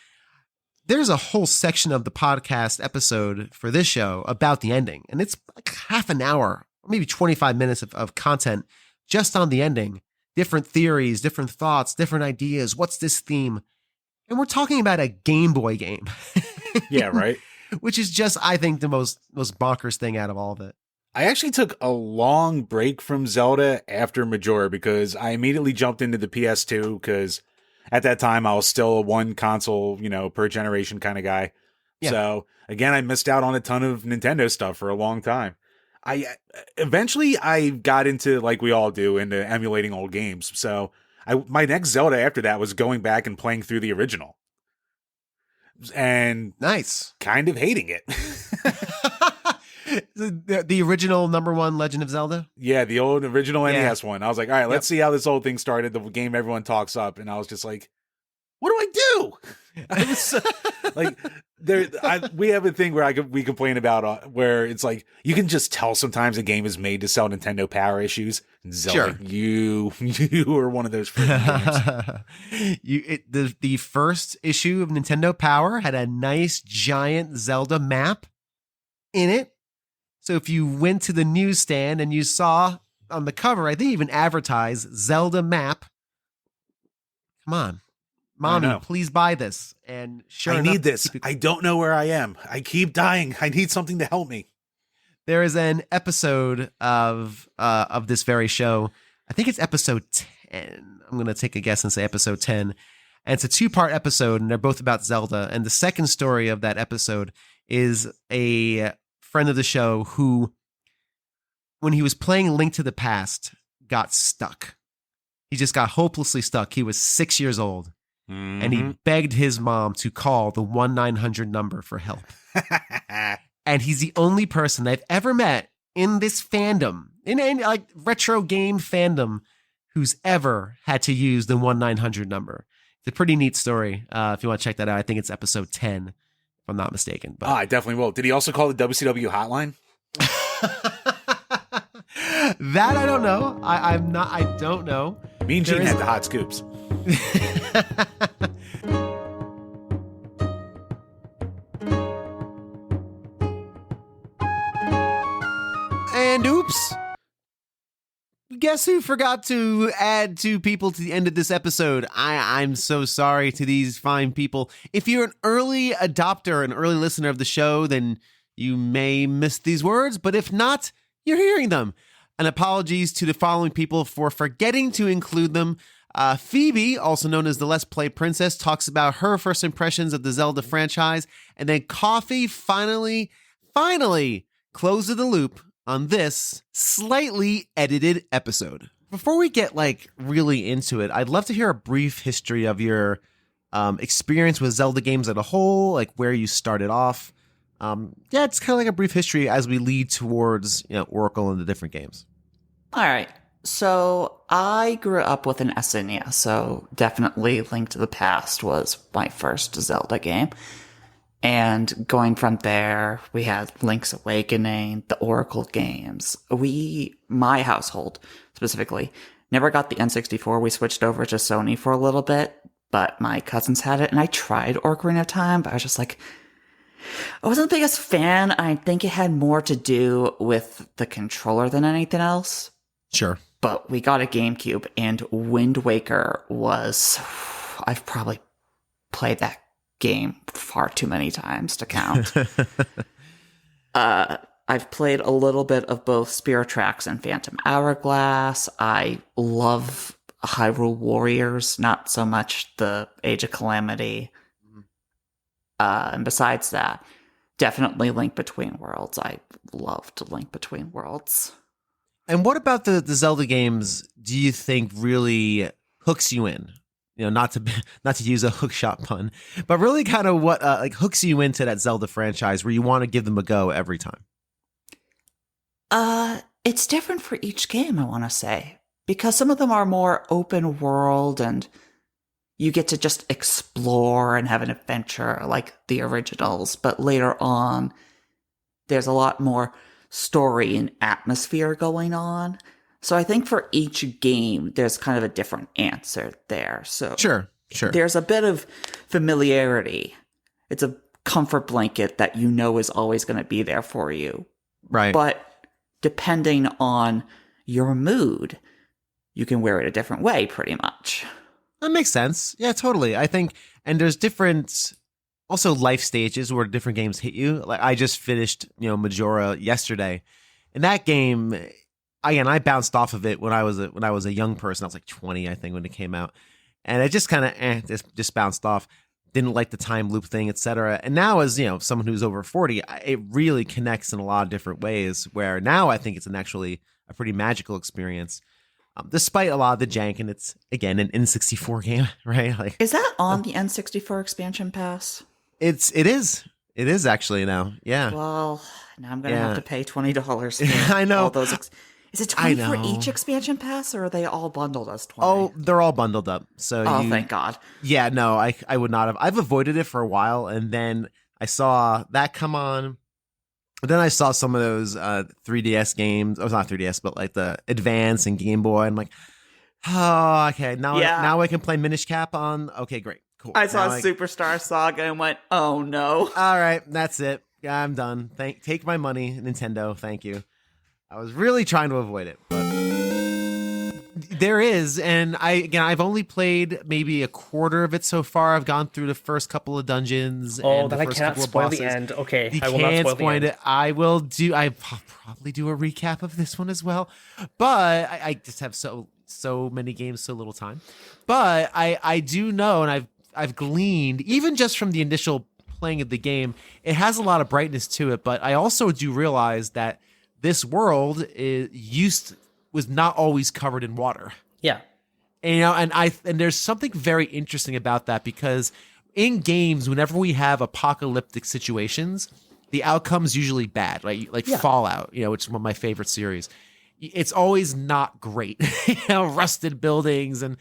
there's a whole section of the podcast episode for this show about the ending. And it's like half an hour, maybe 25 minutes of content just on the ending. Different theories, different thoughts, different ideas. What's this theme? And we're talking about a Game Boy game. Yeah, right. Which is just, I think, the most bonkers thing out of all of it. I actually took a long break from Zelda after Majora because I immediately jumped into the PS2 because at that time I was still a one console, per generation kind of guy. Yeah. So again, I missed out on a ton of Nintendo stuff for a long time. Eventually I got into, like we all do, into emulating old games. So my next Zelda after that was going back and playing through the original. And nice. Kind of hating it. the original #1 Legend of Zelda? Yeah, the old original NES one. I was like, all right, let's see how this old thing started. The game everyone talks up. And I was just like, what do I do? I was like, we have a thing where we complain about where it's like you can just tell sometimes a game is made to sell Nintendo Power issues. And Zelda, sure. You are one of those freaking games. The first issue of Nintendo Power had a nice giant Zelda map in it. So if you went to the newsstand and you saw on the cover, I think even advertised Zelda map. Come on. Mommy, please buy this. And sure enough, I need this. I don't know where I am. I keep dying. I need something to help me. There is an episode of this very show. I think it's episode 10. I'm going to take a guess and say episode 10. And it's a 2-part episode, and they're both about Zelda. And the second story of that episode is a friend of the show who, when he was playing Link to the Past, got stuck. He just got hopelessly stuck. He was 6 years old, and he begged his mom to call the 1-900 number for help. And he's the only person I've ever met in this fandom, in any like retro game fandom, who's ever had to use the 1-900 number. It's a pretty neat story. If you want to check that out, I think it's episode 10, if I'm not mistaken. But I definitely will. Did he also call the WCW hotline? That I don't know. I don't know. Me and Gene had the hot scoops. And oops. Guess who forgot to add 2 people to the end of this episode? I'm so sorry to these fine people. If you're an early adopter, an early listener of the show, then you may miss these words, but if not, you're hearing them. And apologies to the following people for forgetting to include them. Phoebe, also known as the Let's Play Princess, talks about her first impressions of the Zelda franchise. And then Coffee finally closes the loop on this slightly edited episode. Before we get really into it, I'd love to hear a brief history of your experience with Zelda games as a whole, like where you started off. It's kind of like a brief history as we lead towards Oracle and the different games. All right. So I grew up with an SNES, so definitely Link to the Past was my first Zelda game. And going from there, we had Link's Awakening, the Oracle games. My household specifically, never got the N64. We switched over to Sony for a little bit, but my cousins had it, and I tried Ocarina of Time, but I was just like, I wasn't the biggest fan. I think it had more to do with the controller than anything else. Sure. But we got a GameCube, and Wind Waker I've probably played that game far too many times to count. I've played a little bit of both Spirit Tracks and Phantom Hourglass. I love Hyrule Warriors, not so much the Age of Calamity. And besides that, definitely Link Between Worlds. I loved Link Between Worlds. And what about the Zelda games do you think really hooks you in? Not to use a hookshot pun, but really kind of what hooks you into that Zelda franchise where you want to give them a go every time? It's different for each game, I want to say, because some of them are more open world and you get to just explore and have an adventure like the originals, but later on, there's a lot more story and atmosphere going on. So I think for each game, there's kind of a different answer there. So Sure. There's a bit of familiarity. It's a comfort blanket that is always going to be there for you. Right. But depending on your mood, you can wear it a different way, pretty much. That makes sense. Yeah, totally. I think, and there's different also life stages where different games hit you. Like I just finished, Majora yesterday. And that game, again, I bounced off of it when I was a young person. I was like 20, I think, when it came out. And it just kind of just bounced off. Didn't like the time loop thing, etc. And now as, someone who's over 40, it really connects in a lot of different ways where now I think it's actually a pretty magical experience. Despite a lot of the jank, and it's, again, an N64 game, right? Is that on the N64 expansion pass? It is actually now. Yeah. Well, now I'm going to have to pay $20 for I know. all those. Is it 20 for each expansion pass, or are they all bundled as 20? Oh, they're all bundled up. So thank God. Yeah, no, I would not have. I've avoided it for a while, and then I saw that come on. Then I saw some of those 3DS games. Oh, it's not 3DS, but like the Advance and Game Boy. I'm like, oh, okay. Now I can play Minish Cap on. Okay, great. Cool. I saw Superstar Saga and went, oh no. All right, that's it. I'm done. Take my money, Nintendo. Thank you. I was really trying to avoid it, but there is, and I've only played maybe a quarter of it so far. I've gone through the first couple of dungeons. Oh, and then the I first cannot couple of spoil bosses. the end. Okay, You I will not can't spoil the end. it. I will do. I'll probably do a recap of this one as well, but I just have so many games, so little time. But I do know, and I've gleaned even just from the initial playing of the game, it has a lot of brightness to it. But I also do realize that this world was not always covered in water. Yeah. And and there's something very interesting about that, because in games, whenever we have apocalyptic situations, the outcome's usually bad, right? Like Fallout, which is one of my favorite series. It's always not great. Rusted buildings and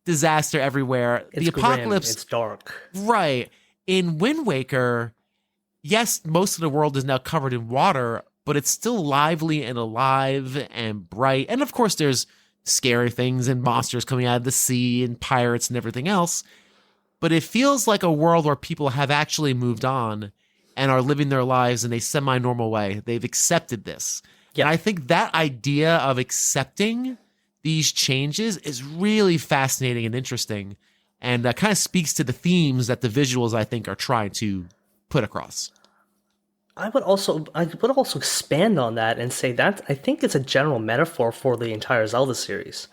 disaster everywhere. It's the apocalypse, grim, it's dark. Right. In Wind Waker, yes, most of the world is now covered in water, but it's still lively and alive and bright. And of course, there's scary things and monsters coming out of the sea and pirates and everything else. But it feels like a world where people have actually moved on and are living their lives in a semi-normal way. They've accepted this. Yeah. And I think that idea of accepting these changes is really fascinating and interesting, and kind of speaks to the themes that the visuals, I think, are trying to put across. I would also expand on that and say that I think it's a general metaphor for the entire Zelda series.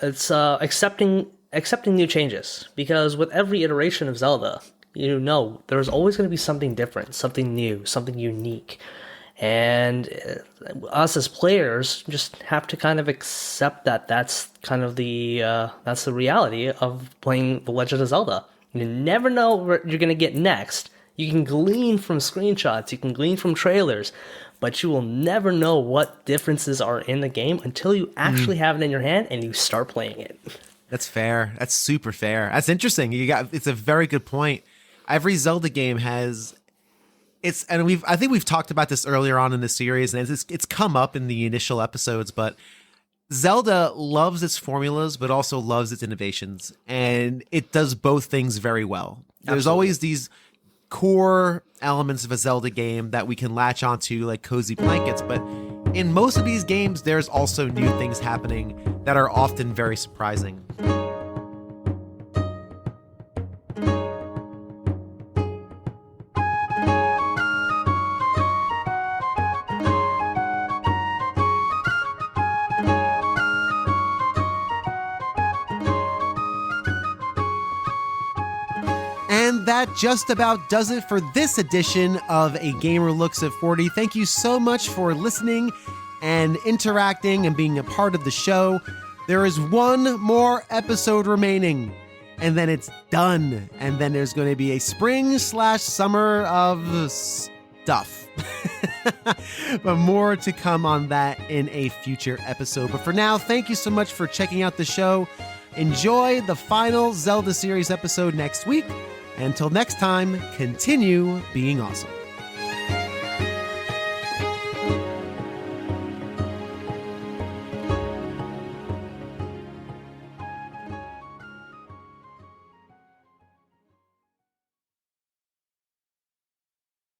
It's accepting new changes, because with every iteration of Zelda, there's always going to be something different, something new, something unique. And us as players just have to kind of accept that that's kind of that's the reality of playing The Legend of Zelda. You never know what you're going to get next. You can glean from screenshots, you can glean from trailers, but you will never know what differences are in the game until you actually have it in your hand and you start playing it. That's fair. That's super fair. That's interesting. It's a very good point. Every Zelda game has I think we've talked about this earlier on in the series, and it's come up in the initial episodes, but Zelda loves its formulas, but also loves its innovations, and it does both things very well. There's always these core elements of a Zelda game that we can latch onto, like cozy blankets, but in most of these games, there's also new things happening that are often very surprising. And that just about does it for this edition of A Gamer Looks at 40. Thank you so much for listening and interacting and being a part of the show. There is one more episode remaining, and then it's done. And then there's going to be a spring/summer of stuff. But more to come on that in a future episode. But for now, thank you so much for checking out the show. Enjoy the final Zelda series episode next week. Until next time, continue being awesome.